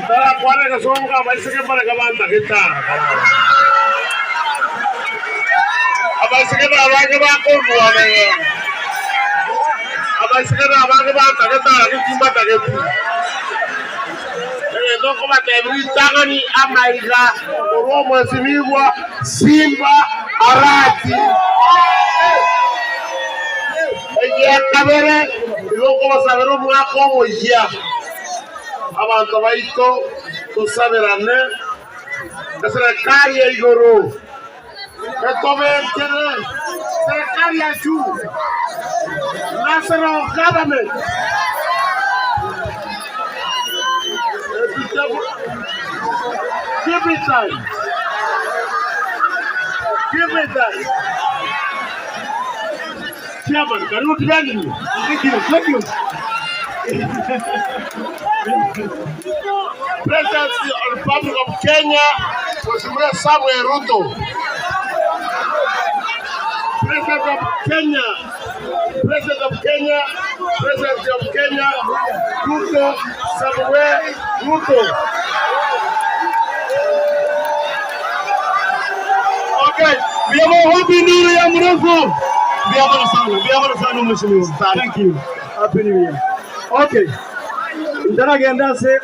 Tara kwane kasonga baisike para kamanta kita. Abaisike na abage ba ko buane. Abaisike na abage ba taketa kitimba taketu. Ndo kama tebri tangani amaiga Oromo simigwa Simba Arati. Eya kabere iloko basabero mwako moya. Abantu baito tusaberane serikali ya igoro etomekere serikali ya juu national government give it time. Chairman, can you tell me? Thank you. President of the Republic of Kenya, Mheshimiwa Samuel Ruto. President of Kenya, Ruto, Samuel Ruto. Okay, we have a happy new year, Mrefu. We have a son, Mheshimiwa. Thank you. Happy New Year. Okay. Ndana genda se